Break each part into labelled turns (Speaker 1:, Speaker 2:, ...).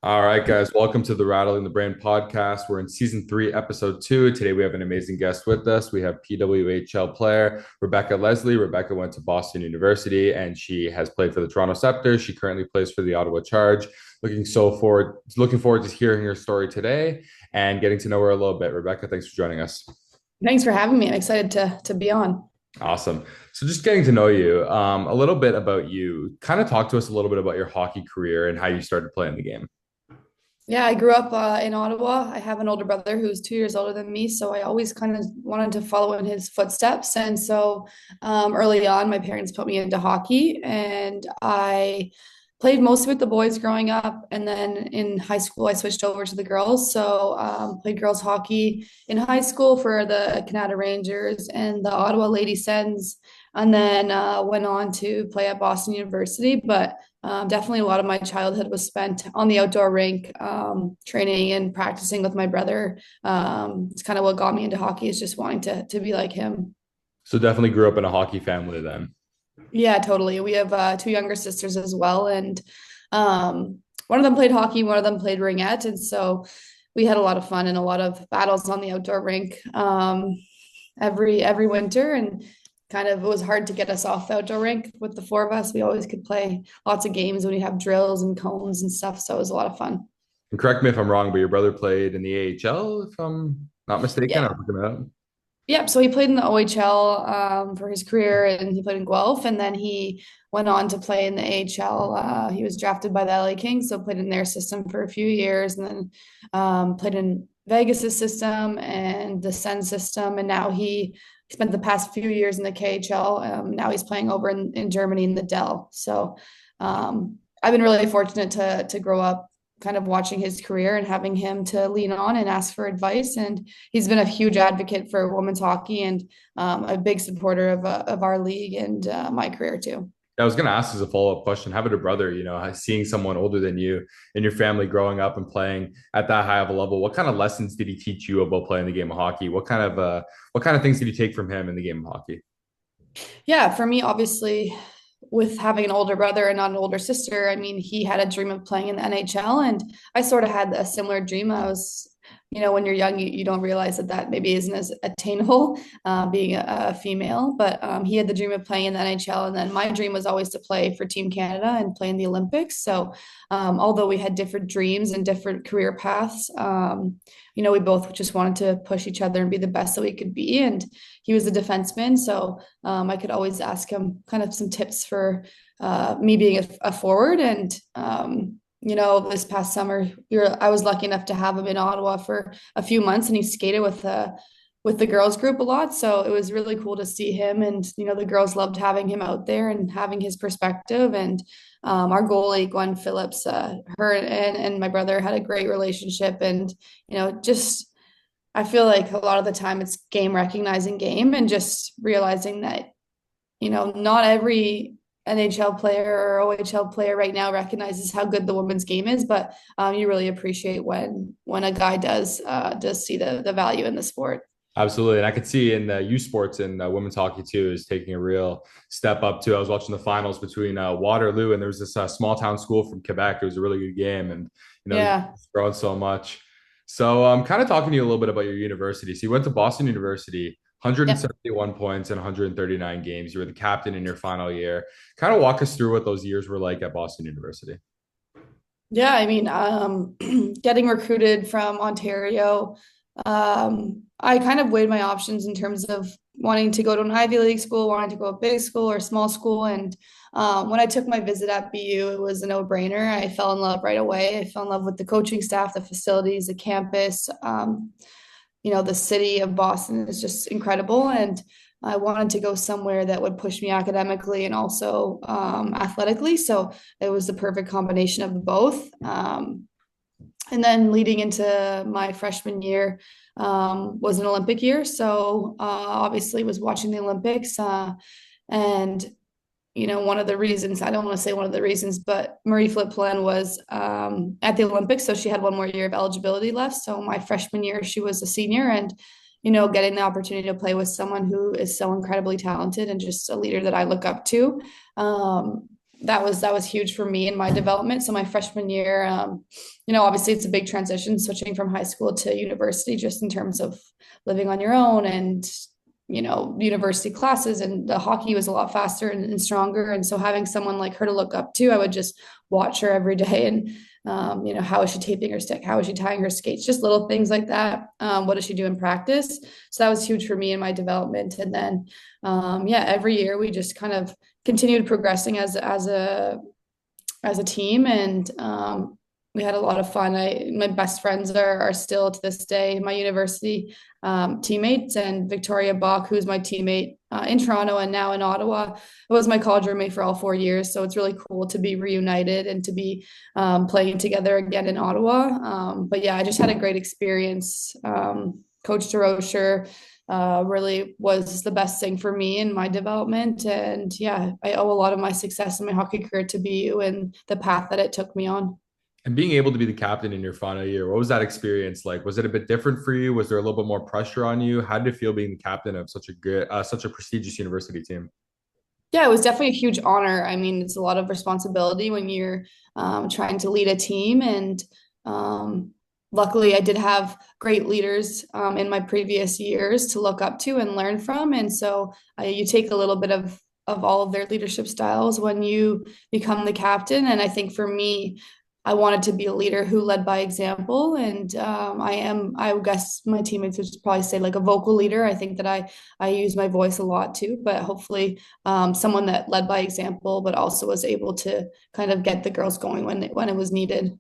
Speaker 1: All right, guys, welcome to the Rattling the Brain podcast. We're in season three, episode two. Today, we have an amazing guest with us. We have PWHL player Rebecca Leslie. Rebecca went to Boston University and she has played for the Toronto Scepters. She currently plays for the Ottawa Charge. Looking forward to hearing her story today and getting to know her a little bit. Rebecca, thanks for joining us.
Speaker 2: Thanks for having me. I'm excited to be on.
Speaker 1: Awesome. So, just getting to know you, a little bit about you. Kind of talk to us a little bit about your hockey career and how you started playing the game.
Speaker 2: Yeah, I grew up in Ottawa. I have an older brother who's 2 years older than me, so I always kind of wanted to follow in his footsteps. And so early on, my parents put me into hockey, and I played mostly with the boys growing up. And then in high school, I switched over to the girls. So played girls hockey in high school for the Canada Rangers and the Ottawa Lady Sens, and then went on to play at Boston University. But definitely a lot of my childhood was spent on the outdoor rink, training and practicing with my brother. It's kind of what got me into hockey, is just wanting to be like him.
Speaker 1: So, definitely grew up in a hockey family then.
Speaker 2: Yeah, totally. We have two younger sisters as well, and one of them played hockey, one of them played ringette, and so we had a lot of fun and a lot of battles on the outdoor rink every winter, and kind of it was hard to get us off the outdoor rink with the four of us. We always could play lots of games when we have drills and cones and stuff, so it was a lot of fun.
Speaker 1: And correct me if I'm wrong, but your brother played in the AHL, if I'm not mistaken.
Speaker 2: Yeah.
Speaker 1: I'm looking it up.
Speaker 2: Yep. So he played in the OHL for his career, and he played in Guelph, and then he went on to play in the AHL. He was drafted by the LA Kings, so played in their system for a few years, and then played in Vegas's system and the Sen system, and now he spent the past few years in the KHL. Now he's playing over in Germany in the Dell. So I've been really fortunate to grow up kind of watching his career and having him to lean on and ask for advice. And he's been a huge advocate for women's hockey and a big supporter of our league and my career too.
Speaker 1: I was going to ask as a follow-up question, having a brother, seeing someone older than you in your family growing up and playing at that high of a level, what kind of lessons did he teach you about playing the game of hockey? What kind of things did you take from him in the game of hockey?
Speaker 2: Yeah, for me, obviously, with having an older brother and not an older sister, I mean, he had a dream of playing in the NHL, and I sort of had a similar dream. I was, when you're young, you don't realize that maybe isn't as attainable, being a female. But he had the dream of playing in the NHL, and then my dream was always to play for Team Canada and play in the Olympics. So, although we had different dreams and different career paths, we both just wanted to push each other and be the best that we could be. And he was a defenseman, so I could always ask him kind of some tips for me being a forward. And this past summer, I was lucky enough to have him in Ottawa for a few months, and he skated with the girls group a lot. So it was really cool to see him, and the girls loved having him out there and having his perspective. And our goalie Gwen Phillips, her and my brother had a great relationship, and just I feel like a lot of the time it's game recognizing game, and just realizing that, not every NHL player or OHL player right now recognizes how good the women's game is, but you really appreciate when a guy does see the value in the sport.
Speaker 1: Absolutely. And I could see in the U Sports and women's hockey too is taking a real step up too. I was watching the finals between Waterloo and there was this small town school from Quebec. It was a really good game and,
Speaker 2: Yeah.
Speaker 1: it's grown so much. So I'm kind of talking to you a little bit about your university. So you went to Boston University,
Speaker 2: Yeah.
Speaker 1: 171 points in 139 games. You were the captain in your final year. Kind of walk us through what those years were like at Boston University.
Speaker 2: Yeah, I mean, getting recruited from Ontario, I kind of weighed my options in terms of wanting to go to an Ivy League school, wanting to go to a big school or small school. And when I took my visit at BU, it was a no-brainer. I fell in love right away. I fell in love with the coaching staff, the facilities, the campus. The city of Boston is just incredible. And I wanted to go somewhere that would push me academically and also athletically. So it was the perfect combination of both. And then leading into my freshman year was an Olympic year. So obviously was watching the Olympics. And one of the reasons, I don't want to say one of the reasons, but Marie Flipplen was at the Olympics. So she had one more year of eligibility left. So my freshman year, she was a senior, and, getting the opportunity to play with someone who is so incredibly talented and just a leader that I look up to. that was huge for me in my development. So my freshman year, obviously it's a big transition switching from high school to university, just in terms of living on your own and university classes, and the hockey was a lot faster and stronger. And so having someone like her to look up to, I would just watch her every day and how is she taping her stick? How is she tying her skates? Just little things like that. What does she do in practice? So that was huge for me in my development. And then, every year we just kind of continued progressing as a team, and we had a lot of fun. My best friends are still to this day my university teammates, and Victoria Bach, who's my teammate in Toronto and now in Ottawa, was my college roommate for all 4 years. So it's really cool to be reunited and to be playing together again in Ottawa. But yeah, I just had a great experience. Coach DeRocher really was the best thing for me in my development. And yeah, I owe a lot of my success in my hockey career to BU and the path that it took me on.
Speaker 1: And being able to be the captain in your final year, what was that experience like? Was it a bit different for you? Was there a little bit more pressure on you? How did it feel being the captain of such a prestigious university team?
Speaker 2: Yeah, it was definitely a huge honor. I mean, it's a lot of responsibility when you're trying to lead a team. And luckily, I did have great leaders in my previous years to look up to and learn from. And so you take a little bit of all of their leadership styles when you become the captain. And I think for me, I wanted to be a leader who led by example. And I guess my teammates would probably say like a vocal leader. I think that I use my voice a lot too, but hopefully someone that led by example, but also was able to kind of get the girls going when it was needed.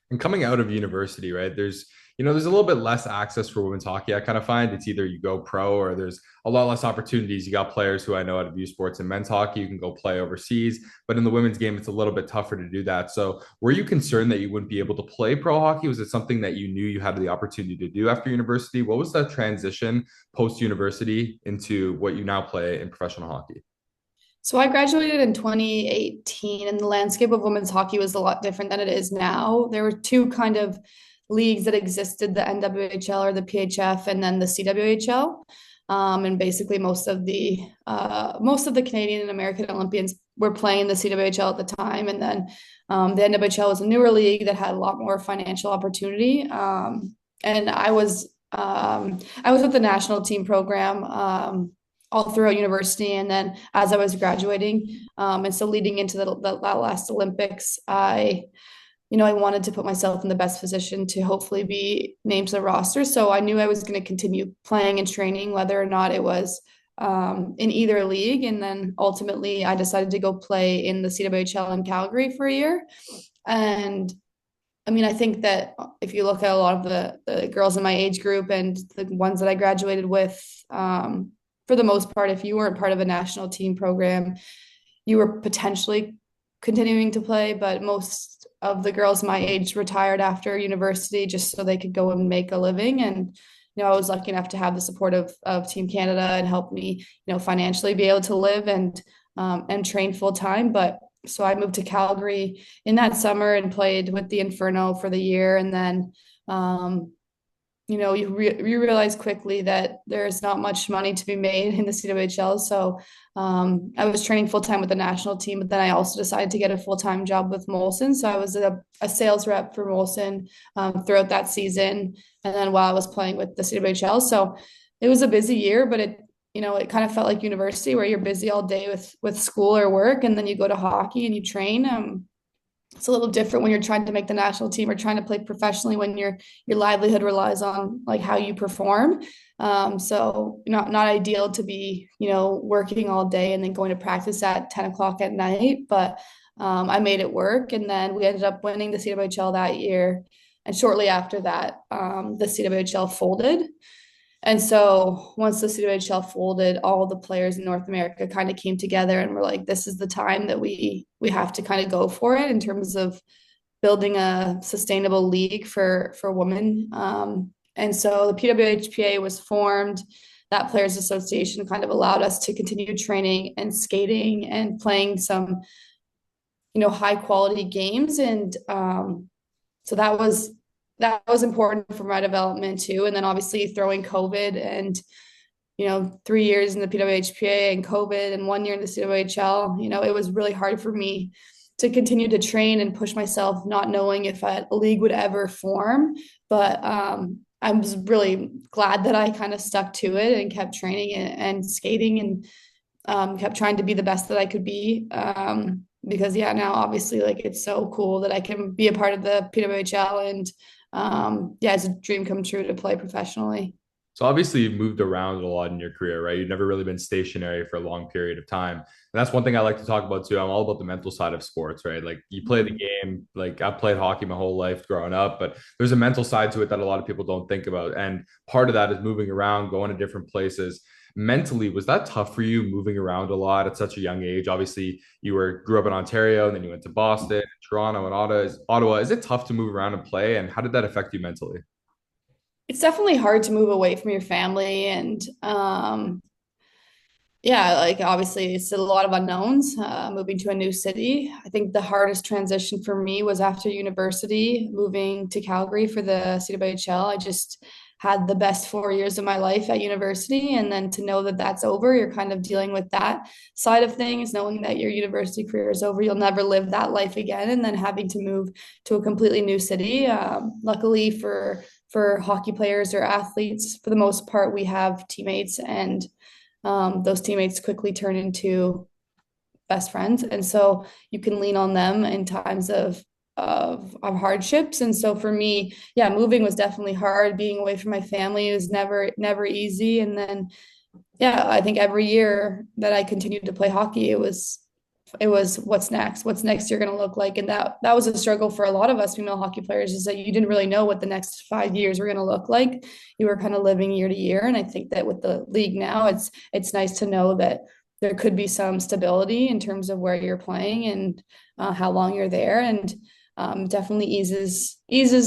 Speaker 1: And coming out of university, right? There's a little bit less access for women's hockey. I kind of find it's either you go pro or there's a lot less opportunities. You got players who I know out of U Sports and men's hockey, you can go play overseas, but in the women's game, it's a little bit tougher to do that. So, were you concerned that you wouldn't be able to play pro hockey? Was it something that you knew you had the opportunity to do after university? What was that transition post university into what you now play in professional hockey?
Speaker 2: So I graduated in 2018, and the landscape of women's hockey was a lot different than it is now. There were two kind of leagues that existed: the NWHL or the PHF, and then the CWHL. And basically, most of the Canadian and American Olympians were playing the CWHL at the time, and then the NWHL was a newer league that had a lot more financial opportunity. And I was with the national team program. All throughout university, and then as I was graduating, and so leading into that last Olympics, I wanted to put myself in the best position to hopefully be named to the roster. So I knew I was going to continue playing and training, whether or not it was in either league. And then ultimately, I decided to go play in the CWHL in Calgary for a year. And I mean, I think that if you look at a lot of the girls in my age group and the ones that I graduated with, for the most part, if you weren't part of a national team program, you were potentially continuing to play, but most of the girls my age retired after university just so they could go and make a living. And, I was lucky enough to have the support of Team Canada and help me, financially be able to live and train full time. But so I moved to Calgary in that summer and played with the Inferno for the year. And then, you realize quickly that there's not much money to be made in the CWHL. So I was training full time with the national team, but then I also decided to get a full time job with Molson. So I was a sales rep for Molson throughout that season, and then while I was playing with the CWHL. So it was a busy year, but it kind of felt like university where you're busy all day with school or work, and then you go to hockey and you train. It's a little different when you're trying to make the national team or trying to play professionally when your livelihood relies on like how you perform. So not ideal to be, working all day and then going to practice at 10 o'clock at night, but I made it work. And then we ended up winning the CWHL that year. And shortly after that, the CWHL folded. And so once the CWHL folded, all the players in North America kind of came together and were like, this is the time that we have to kind of go for it in terms of building a sustainable league for women. And so the PWHPA was formed. That Players Association kind of allowed us to continue training and skating and playing some, high quality games. And so that was important for my development too. And then obviously throwing COVID and 3 years in the PWHPA and COVID and 1 year in the CWHL, it was really hard for me to continue to train and push myself, not knowing if a league would ever form. But I was really glad that I kind of stuck to it and kept training and skating and kept trying to be the best that I could be. Because yeah, now obviously like it's so cool that I can be a part of the PWHL and yeah, it's a dream come true to play professionally.
Speaker 1: So obviously you've moved around a lot in your career, right? You've never really been stationary for a long period of time. And that's one thing I like to talk about too. I'm all about the mental side of sports, right? Like you play the game, like I've played hockey my whole life growing up, but there's a mental side to it that a lot of people don't think about. And part of that is moving around, going to different places. Mentally, was that tough for you moving around a lot at such a young age? Obviously, grew up in Ontario and then you went to Boston, Toronto, and Ottawa. Is it tough to move around and play? And how did that affect you mentally?
Speaker 2: It's definitely hard to move away from your family and yeah, like obviously it's a lot of unknowns moving to a new city. I think the hardest transition for me was after university, moving to Calgary for the CWHL. I just had the best 4 years of my life at university. And then to know that that's over, you're kind of dealing with that side of things, knowing that your university career is over, you'll never live that life again. And then having to move to a completely new city. Luckily for hockey players or athletes, for the most part, we have teammates and those teammates quickly turn into best friends, and so you can lean on them in times of hardships. And so for me, yeah, moving was definitely hard. Being away from my family was never easy. And then yeah, I think every year that I continued to play hockey, it was what's next you're going to look like. And that was a struggle for a lot of us female hockey players, is that you didn't really know what the next 5 years were going to look like. You were kind of living year to year. And I think that with the league now, it's nice to know that there could be some stability in terms of where you're playing and how long you're there. And definitely eases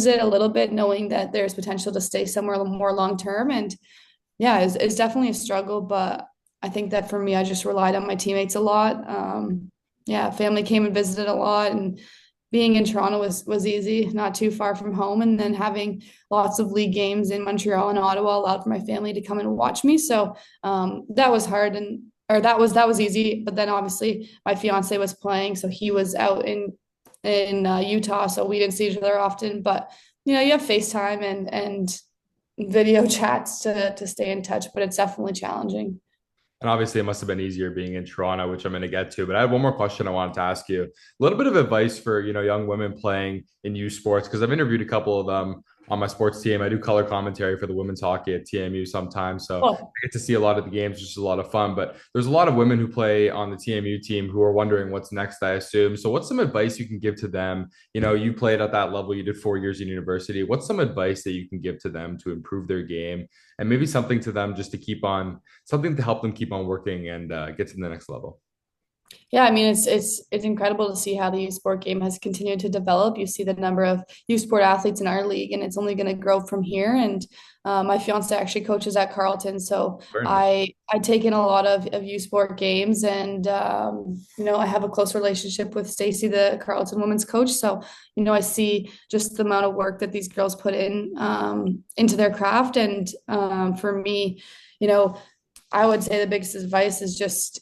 Speaker 2: it a little bit, knowing that there's potential to stay somewhere more long term. And yeah, it's definitely a struggle, but I think that for me, I just relied on my teammates a lot. Yeah, family came and visited a lot, and being in Toronto was easy, not too far from home, and then having lots of league games in Montreal and Ottawa allowed for my family to come and watch me. So that was hard, and or that was easy. But then obviously my fiance was playing, so he was out in Utah, so we didn't see each other often. But you have FaceTime and video chats to stay in touch, but it's definitely challenging.
Speaker 1: And obviously, it must have been easier being in Toronto, which I'm going to get to. But I had one more question I wanted to ask you. A little bit of advice for young women playing in youth sports, because I've interviewed a couple of them on my sports team. I do color commentary for the women's hockey at TMU sometimes, so I
Speaker 2: Oh,
Speaker 1: get to see a lot of the games, which is a lot of fun. But there's a lot of women who play on the TMU team who are wondering what's next, I assume. So, what's some advice you can give to them? You played at that level. You did 4 years in university. What's some advice that you can give to them to improve their game, and maybe something to them just to keep on something to help them keep on working and get to the next level?
Speaker 2: yeah, I mean it's incredible to see how the youth sport game has continued to develop. You see the number of youth sport athletes in our league, and it's only going to grow from here. And my fiance actually coaches at Carleton, so
Speaker 1: Very nice.
Speaker 2: I take in a lot of youth sport games, and I have a close relationship with Stacy, the Carleton women's coach. So I see just the amount of work that these girls put in into their craft. And for me, you know, I would say the biggest advice is just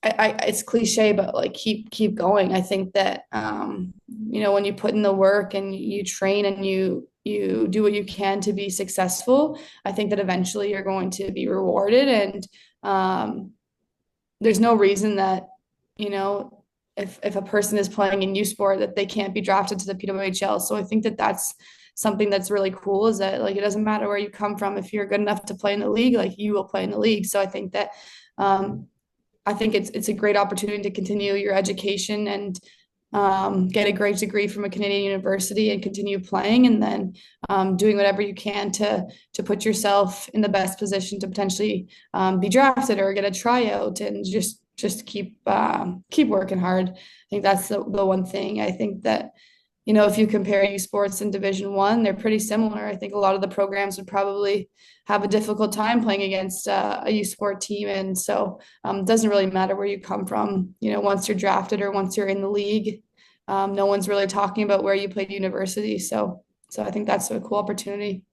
Speaker 2: it's cliche, but like keep going. I think that when you put in the work and you train and you do what you can to be successful, I think that eventually you're going to be rewarded. And there's no reason that if a person is playing in youth sport that they can't be drafted to the PWHL. So I think that that's something that's really cool, is that like it doesn't matter where you come from. If you're good enough to play in the league, like you will play in the league. So um, I think it's a great opportunity to continue your education and get a great degree from a Canadian university and continue playing, and then doing whatever you can to put yourself in the best position to potentially be drafted or get a tryout, and just keep working hard. I think that's the one thing. I think that if you compare youth sports in Division 1, they're pretty similar. I think a lot of the programs would probably have a difficult time playing against a youth sport team. And so it doesn't really matter where you come from. Once you're drafted or once you're in the league, no one's really talking about where you played university. So I think that's a cool opportunity.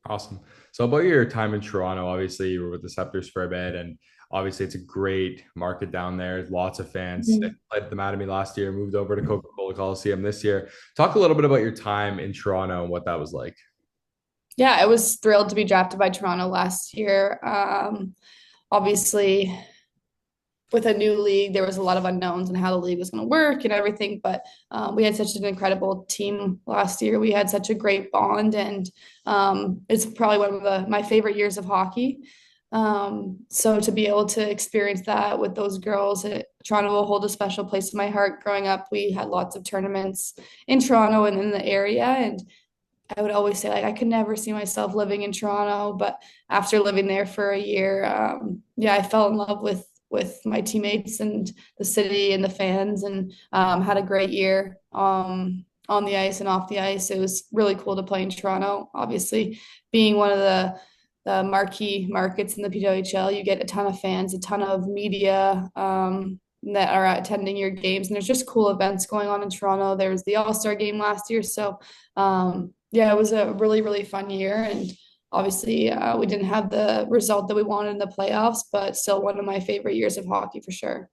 Speaker 1: Awesome. So about your time in Toronto, obviously you were with the Scepters for a bit, and obviously it's a great market down there. Lots of fans. I
Speaker 2: Mhm.
Speaker 1: played at the Mattamy last year, moved over to Coca-Cola Coliseum this year. Talk a little bit about your time in Toronto and what that was like.
Speaker 2: Yeah, I was thrilled to be drafted by Toronto last year. Obviously, with a new league, there was a lot of unknowns and how the league was going to work and everything. But we had such an incredible team last year. We had such a great bond, and it's probably one of my favorite years of hockey. So to be able to experience that with those girls, Toronto will hold a special place in my heart. Growing up, we had lots of tournaments in Toronto and in the area, and I would always say like I could never see myself living in Toronto, but after living there for a year, yeah, I fell in love with my teammates and the city and the fans, and had a great year on the ice and off the ice. It was really cool to play in Toronto. Obviously, being one of the marquee markets in the PWHL, you get a ton of fans, a ton of media. That are attending your games, and there's just cool events going on in Toronto. There was the All-Star game last year, so yeah, it was a really, really fun year. And obviously, we didn't have the result that we wanted in the playoffs, but still one of my favorite years of hockey for sure.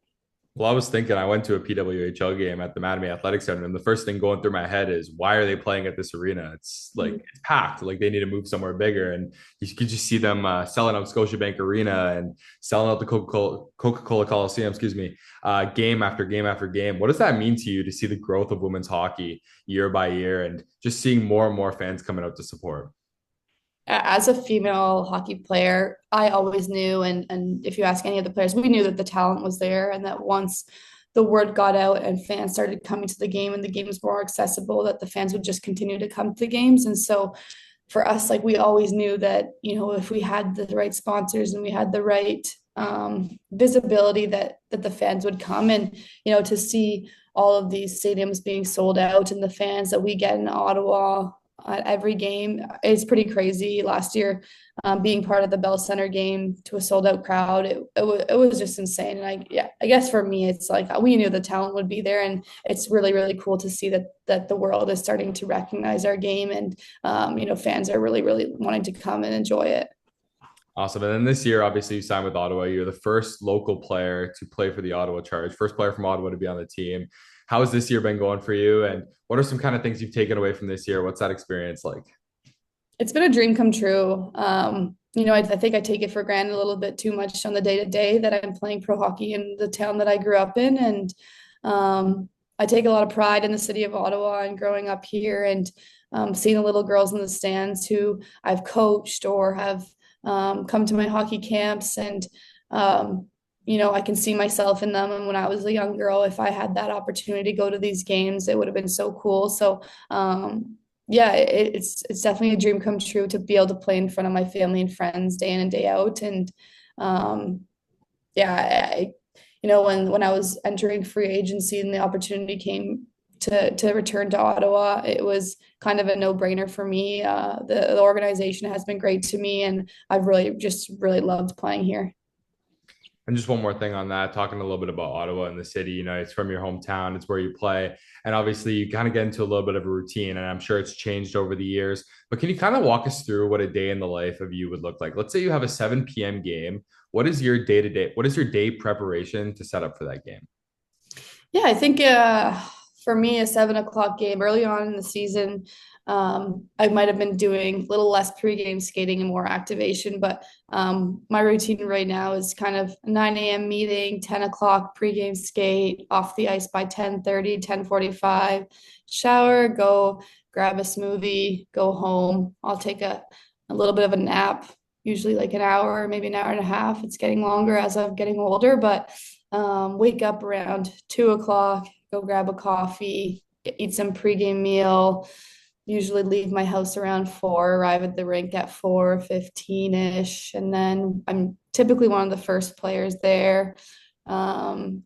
Speaker 1: Well, I was thinking I went to a PWHL game at the Mattamy Athletic Center, and the first thing going through my head is why are they playing at this arena? It's like it's packed. Like they need to move somewhere bigger, and you could just see them selling out Scotiabank Arena and selling out the Coca-Cola Coliseum. Excuse me, game after game after game. What does that mean to you to see the growth of women's hockey year by year, and just seeing more and more fans coming out to support?
Speaker 2: As a female hockey player, I always knew, and if you ask any of the players, we knew that the talent was there, and that once the word got out and fans started coming to the game and the game was more accessible, that the fans would just continue to come to the games. And so for us, like we always knew that, if we had the right sponsors and we had the right visibility, that the fans would come. And to see all of these stadiums being sold out and the fans that we get in Ottawa at every game is pretty crazy. Last year, being part of the Bell Center game to a sold out crowd, it was just insane. And I guess for me, it's like we knew the talent would be there, and it's really, really cool to see that the world is starting to recognize our game, and fans are really, really wanting to come and enjoy it.
Speaker 1: Awesome. And then this year, obviously, you signed with Ottawa. You're the first local player to play for the Ottawa Charge, first player from Ottawa to be on the team. How has this year been going for you? And what are some kind of things you've taken away from this year? What's that experience like?
Speaker 2: It's been a dream come true. I think I take it for granted a little bit too much on the day to day that I'm playing pro hockey in the town that I grew up in. And I take a lot of pride in the city of Ottawa and growing up here, and seeing the little girls in the stands who I've coached or have come to my hockey camps. And I can see myself in them. And when I was a young girl, if I had that opportunity to go to these games, it would have been so cool. So yeah, it's definitely a dream come true to be able to play in front of my family and friends day in and day out. And um, yeah, when I was entering free agency and the opportunity came to return to Ottawa, it was kind of a no-brainer for me. The organization has been great to me, and I've really just really loved playing here.
Speaker 1: And just one more thing on that, talking a little bit about Ottawa and the city, it's from your hometown, it's where you play. And obviously, you kind of get into a little bit of a routine, and I'm sure it's changed over the years. But can you kind of walk us through what a day in the life of you would look like? Let's say you have a 7 p.m. game. What is your day to day? What is your day preparation to set up for that game?
Speaker 2: Yeah, I think for me, a 7 o'clock game early on in the season, I might have been doing a little less pregame skating and more activation, but my routine right now is kind of 9 a.m. meeting, 10 o'clock pregame skate, off the ice by 10:30, 10:45, shower, go grab a smoothie, go home. I'll take a little bit of a nap, usually like an hour, maybe an hour and a half. It's getting longer as I'm getting older, but wake up around 2 o'clock, go grab a coffee, eat some pregame meal, usually leave my house around 4, arrive at the rink at 4:15-ish, and then I'm typically one of the first players there. Um,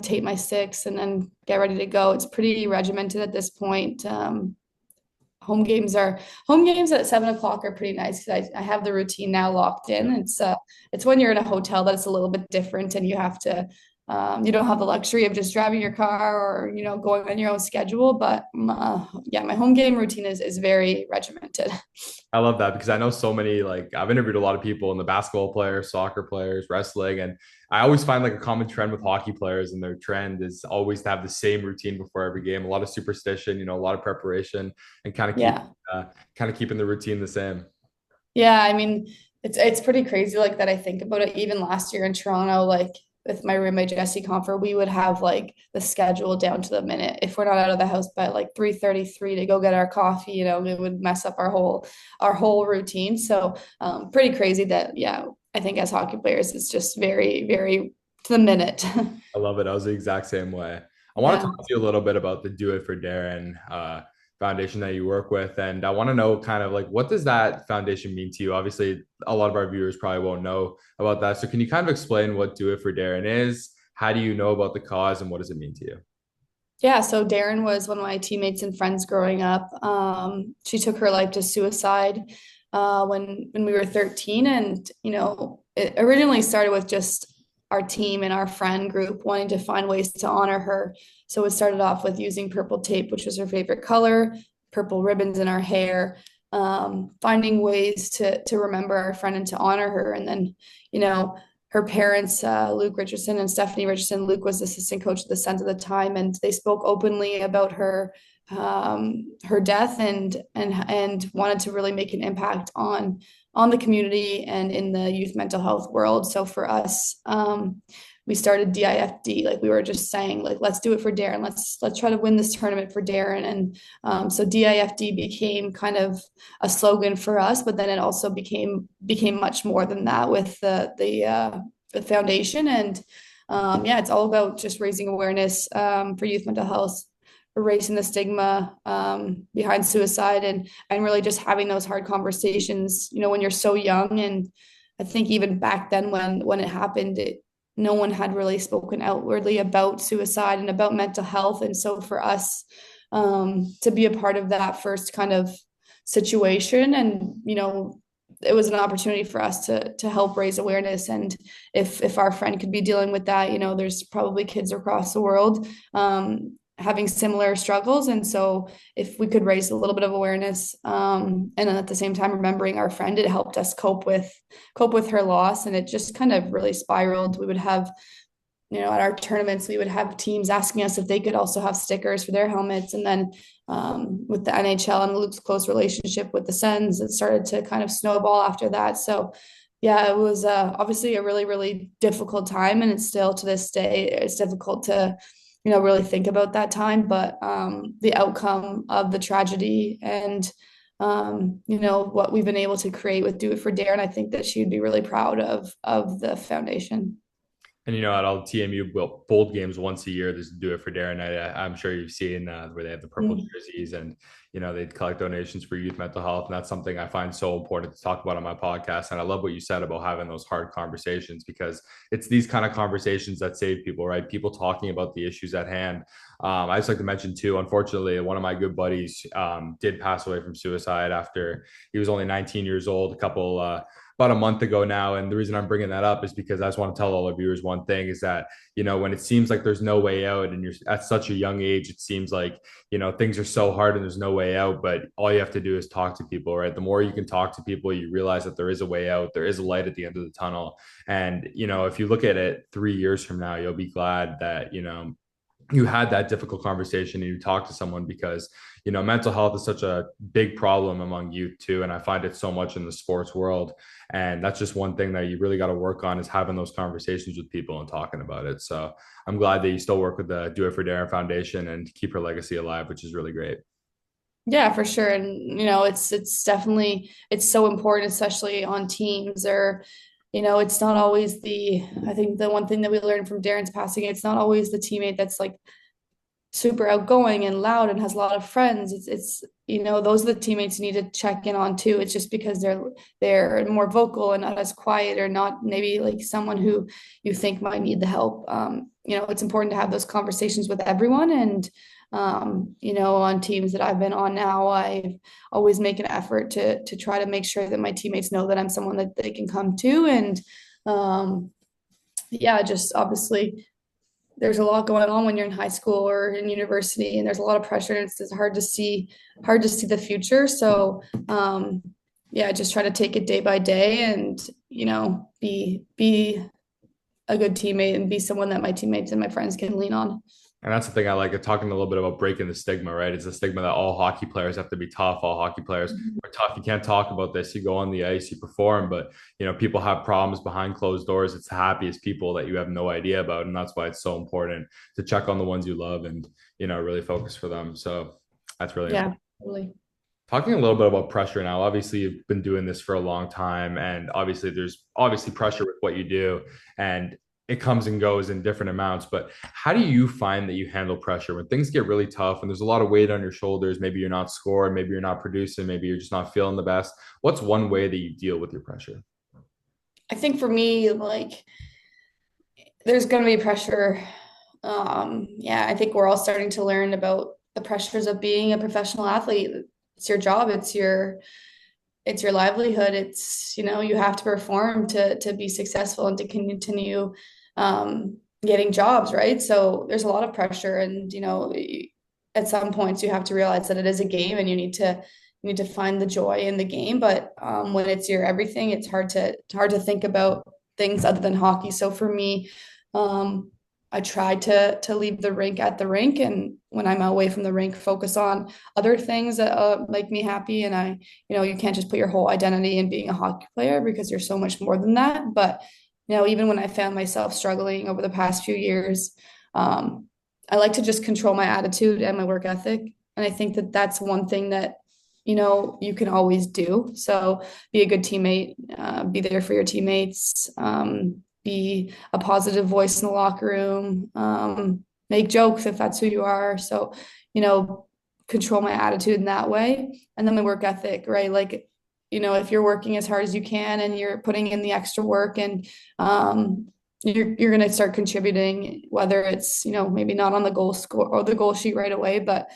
Speaker 2: Tape my sticks and then get ready to go. It's pretty regimented at this point. Home games at 7 o'clock are pretty nice because I have the routine now locked in. It's when you're in a hotel that it's a little bit different, and you have to you don't have the luxury of just driving your car or, going on your own schedule. But yeah, my home game routine is very regimented.
Speaker 1: I love that because I know so many, like I've interviewed a lot of people in the basketball players, soccer players, wrestling, and I always find like a common trend with hockey players and their trend is always to have the same routine before every game, a lot of superstition, a lot of preparation and
Speaker 2: Yeah.
Speaker 1: uh, kind of keeping the routine the same.
Speaker 2: Yeah, I mean, it's pretty crazy like that. I think about it. Even last year in Toronto, like with my roommate Jesse Comfort, we would have like the schedule down to the minute. If we're not out of the house by like 3:33 to go get our coffee, it would mess up our whole routine. So pretty crazy that yeah, I think as hockey players, it's just very, very to the minute.
Speaker 1: I love it. I was the exact same way. I want to
Speaker 2: Yeah.
Speaker 1: talk to you a little bit about the Do It for Darren foundation that you work with. And I want to know kind of like, what does that foundation mean to you? Obviously, a lot of our viewers probably won't know about that. So can you kind of explain what Do It for Darren is? How do you know about the cause and what does it mean to you?
Speaker 2: Yeah, so Darren was one of my teammates and friends growing up. She took her life to suicide when we were 13, and it originally started with just our team and our friend group wanting to find ways to honor her. So it started off with using purple tape, which was her favorite color, purple ribbons in our hair, finding ways to remember our friend and to honor her, and then you know her parents, Luke Richardson and Stephanie Richardson. Luke was the assistant coach of the Sens at the time, and they spoke openly about her death and wanted to really make an impact on the community and in the youth mental health world. So for us, we started DIFD. Like we were just saying, like let's do it for Darren. Let's try to win this tournament for Darren. And so DIFD became kind of a slogan for us, but then it also became much more than that with the foundation. And yeah, it's all about just raising awareness for youth mental health, erasing the stigma behind suicide, and really just having those hard conversations. When you're so young, and I think even back then when it happened, no one had really spoken outwardly about suicide and about mental health. And so for us to be a part of that first kind of situation, and it was an opportunity for us to help raise awareness. And if our friend could be dealing with that, there's probably kids across the world having similar struggles. And so if we could raise a little bit of awareness, and then at the same time remembering our friend, it helped us cope with her loss. And it just kind of really spiraled. We would have, at our tournaments, we would have teams asking us if they could also have stickers for their helmets. And then with the NHL and Luke's close relationship with the Sens, it started to kind of snowball after that. So yeah, it was obviously a really, really difficult time. And it's still to this day, it's difficult to really think about that time. But the outcome of the tragedy and what we've been able to create with Do It for Darren, I think that she'd be really proud of the foundation.
Speaker 1: And at all TMU bold games once a year, there's Do It for Darren night. I'm sure you've seen where they have the purple
Speaker 2: Mm.
Speaker 1: jerseys and they collect donations for youth mental health, and that's something I find so important to talk about on my podcast. And I love what you said about having those hard conversations because it's these kind of conversations that save people, right? People talking about the issues at hand. I just like to mention too, unfortunately, one of my good buddies did pass away from suicide after he was only 19 years old. About a month ago now. And the reason I'm bringing that up is because I just want to tell all the viewers one thing is that, when it seems like there's no way out and you're at such a young age, it seems like, things are so hard and there's no way out, but all you have to do is talk to people, right? The more you can talk to people, you realize that there is a way out, there is a light at the end of the tunnel. And, if you look at it 3 years from now, you'll be glad that, you had that difficult conversation and you talked to someone because mental health is such a big problem among youth too, and I find it so much in the sports world, and that's just one thing that you really got to work on is having those conversations with people and talking about it. So I'm glad that you still work with the Do It for Darren Foundation and keep her legacy alive, which is really great.
Speaker 2: Yeah, for sure. And it's definitely it's so important, especially on teams or it's not always I think the one thing that we learned from Darren's passing, it's not always the teammate that's like super outgoing and loud and has a lot of friends. It's those are the teammates you need to check in on too. It's just because they're more vocal and not as quiet or not maybe like someone who you think might need the help. It's important to have those conversations with everyone. And on teams that I've been on now, I always make an effort to try to make sure that my teammates know that I'm someone that they can come to. And yeah, just obviously there's a lot going on when you're in high school or in university, and there's a lot of pressure, and it's hard to see the future. So yeah, just try to take it day by day, and be a good teammate and be someone that my teammates and my friends can lean on.
Speaker 1: And that's the thing I like talking a little bit about breaking the stigma, right? It's a stigma that all hockey players have to be tough. All hockey players are tough. You can't talk about this. You go on the ice, you perform, but people have problems behind closed doors. It's the happiest people that you have no idea about. And that's why it's so important to check on the ones you love and, really focus for them. So that's really
Speaker 2: Yeah,
Speaker 1: important.
Speaker 2: totally.
Speaker 1: Talking a little bit about pressure now, obviously you've been doing this for a long time, and obviously there's obviously pressure with what you do, and it comes and goes in different amounts. But how do you find that you handle pressure when things get really tough and there's a lot of weight on your shoulders? Maybe you're not scoring, maybe you're not producing, maybe you're just not feeling the best. What's one way that you deal with your pressure?
Speaker 2: I think for me, there's going to be pressure. Yeah, I think we're all starting to learn about the pressures of being a professional athlete. It's your job, it's your livelihood. You have to perform to be successful and to continue getting jobs, right? So there's a lot of pressure, and at some points you have to realize that it is a game, and you need to find the joy in the game. But when it's your everything, it's hard to think about things other than hockey. So for me, I try to leave the rink at the rink, and when I'm away from the rink, focus on other things that make me happy. And you can't just put your whole identity in being a hockey player, because you're so much more than that. But even when I found myself struggling over the past few years, I like to just control my attitude and my work ethic. And I think that that's one thing that you can always do. So be a good teammate, be there for your teammates, be a positive voice in the locker room, make jokes if that's who you are. So, control my attitude in that way. And then my work ethic, right? Like, if you're working as hard as you can and you're putting in the extra work, and you're going to start contributing, whether it's, maybe not on the goal score or the goal sheet right away, but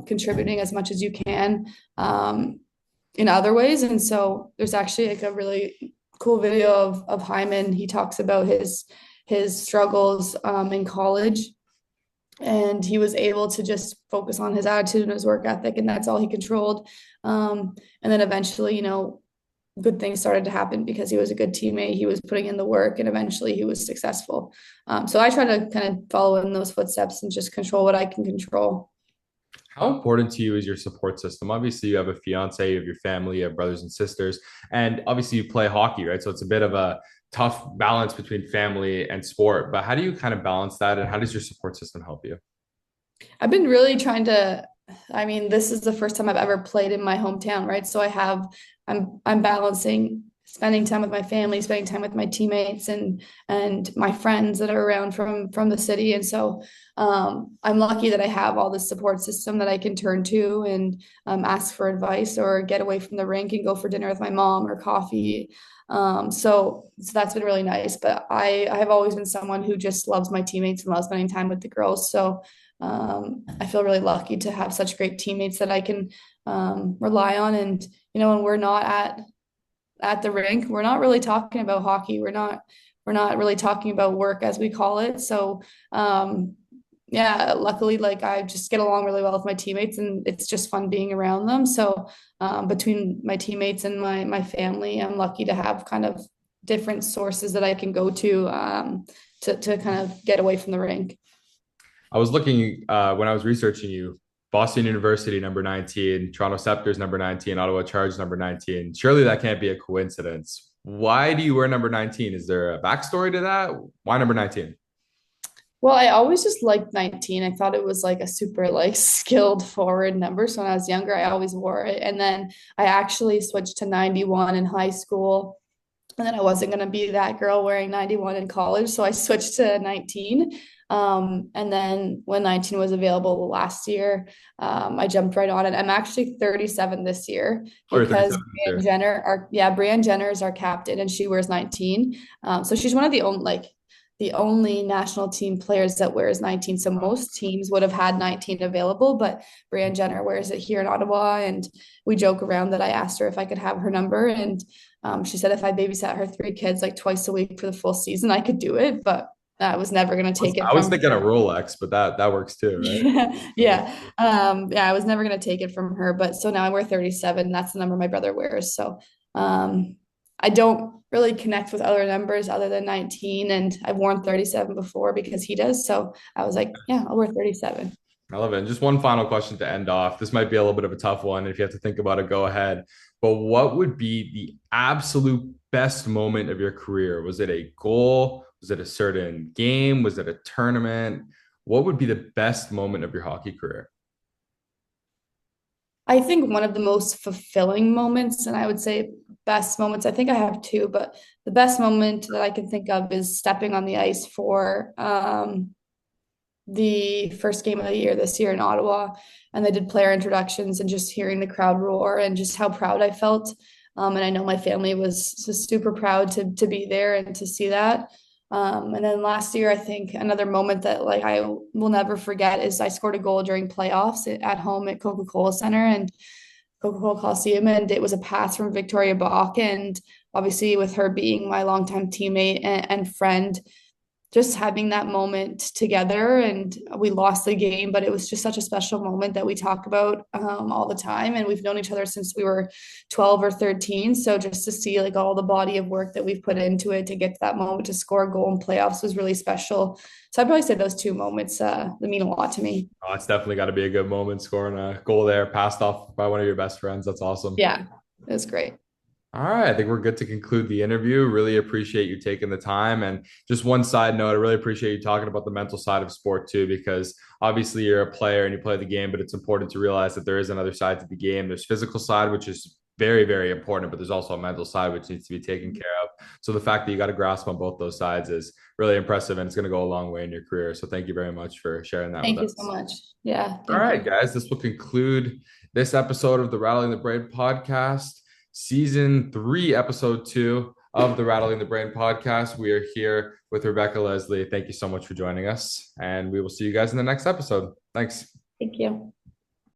Speaker 2: contributing as much as you can in other ways. And so there's actually like a really cool video of Hyman. He talks about his struggles in college, and he was able to just focus on his attitude and his work ethic, and that's all he controlled. And then eventually, good things started to happen because he was a good teammate. He was putting in the work, and eventually he was successful. So I try to kind of follow in those footsteps and just control what I can control.
Speaker 1: How important to you is your support system? Obviously, you have a fiance, you have your family, you have brothers and sisters, and obviously you play hockey, right? So it's a bit of a tough balance between family and sport. But how do you kind of balance that, and how does your support system help you?
Speaker 2: I've been really trying to, I mean, this is the first time I've ever played in my hometown, right? So I'm balancing spending time with my family, spending time with my teammates and my friends that are around from the city. And so I'm lucky that I have all this support system that I can turn to and ask for advice, or get away from the rink and go for dinner with my mom or coffee. So that's been really nice. But I have always been someone who just loves my teammates and loves spending time with the girls. So I feel really lucky to have such great teammates that I can rely on. And when we're not at the rink, we're not really talking about hockey. We're not really talking about work, as we call it. So yeah, luckily, like, I just get along really well with my teammates, and it's just fun being around them. So between my teammates and my family, I'm lucky to have kind of different sources that I can go to kind of get away from the rink.
Speaker 1: I was looking when I was researching you. Boston University number 19, Toronto Scepters number 19, Ottawa Charge number 19. Surely that can't be a coincidence. Why do you wear number 19? Is there a backstory to that? Why number 19?
Speaker 2: Well, I always just liked 19. I thought it was like a super like skilled forward number. So when I was younger, I always wore it. And then I actually switched to 91 in high school. And then I wasn't going to be that girl wearing 91 in college. So I switched to 19. And then when 19 was available last year, I jumped right on it. I'm actually 37 this year
Speaker 1: Oh, you're
Speaker 2: because
Speaker 1: 37 there.
Speaker 2: Brianne Jenner is our captain, and she wears 19. So she's one of the only national team players that wears 19. So most teams would have had 19 available, but Brianne Jenner wears it here in Ottawa. And we joke around that I asked her if I could have her number. And she said if I babysat her three kids like twice a week for the full season, I could do it. But I was never going to take it
Speaker 1: I was
Speaker 2: from
Speaker 1: thinking a
Speaker 2: her.
Speaker 1: Rolex, but that works too, right?
Speaker 2: Yeah, yeah. Yeah, I was never gonna take it from her, but so now I wear 37. That's the number my brother wears. So I don't really connect with other numbers other than 19, and I've worn 37 before because he does. So I was like, yeah, I'll wear 37.
Speaker 1: I love it. And just one final question to end off. This might be a little bit of a tough one. If you have to think about it, go ahead. But what would be the absolute best moment of your career? Was it a goal? Was it a certain game? Was it a tournament? What would be the best moment of your hockey career?
Speaker 2: I think one of the most fulfilling moments, and I would say best moments, I think I have two, but the best moment that I can think of is stepping on the ice for the first game of the year this year in Ottawa, and they did player introductions and just hearing the crowd roar and just how proud I felt. And I know my family was super proud to be there and to see that. And then last year, I think another moment that like I will never forget is I scored a goal during playoffs at home at Coca-Cola Center and Coca-Cola Coliseum, and it was a pass from Victoria Bach. And obviously, with her being my longtime teammate and friend, just having that moment together, and we lost the game, but it was just such a special moment that we talk about all the time, and we've known each other since we were 12 or 13. So just to see like all the body of work that we've put into it to get to that moment to score a goal in playoffs was really special. So I'd probably say those two moments that mean a lot to me.
Speaker 1: Oh, it's definitely got to be a good moment scoring a goal there, passed off by one of your best friends. That's awesome.
Speaker 2: Yeah, it was great.
Speaker 1: All right, I think we're good to conclude the interview. Really appreciate you taking the time. And just one side note, I really appreciate you talking about the mental side of sport too, because obviously you're a player and you play the game, but it's important to realize that there is another side to the game. There's physical side, which is very, very important, but there's also a mental side which needs to be taken care of. So the fact that you got a grasp on both those sides is really impressive and it's going to go a long way in your career. So thank you very much for sharing that with
Speaker 2: Thank you so
Speaker 1: us.
Speaker 2: much. Yeah,
Speaker 1: All
Speaker 2: thank
Speaker 1: right,
Speaker 2: you.
Speaker 1: guys, this will conclude this episode of the Rattling the Brain podcast, season 3, episode 2 of the Rattling the Brain podcast. We are here with Rebecca Leslie. Thank you so much for joining us, and we will see you guys in the next episode. Thanks.
Speaker 2: Thank you.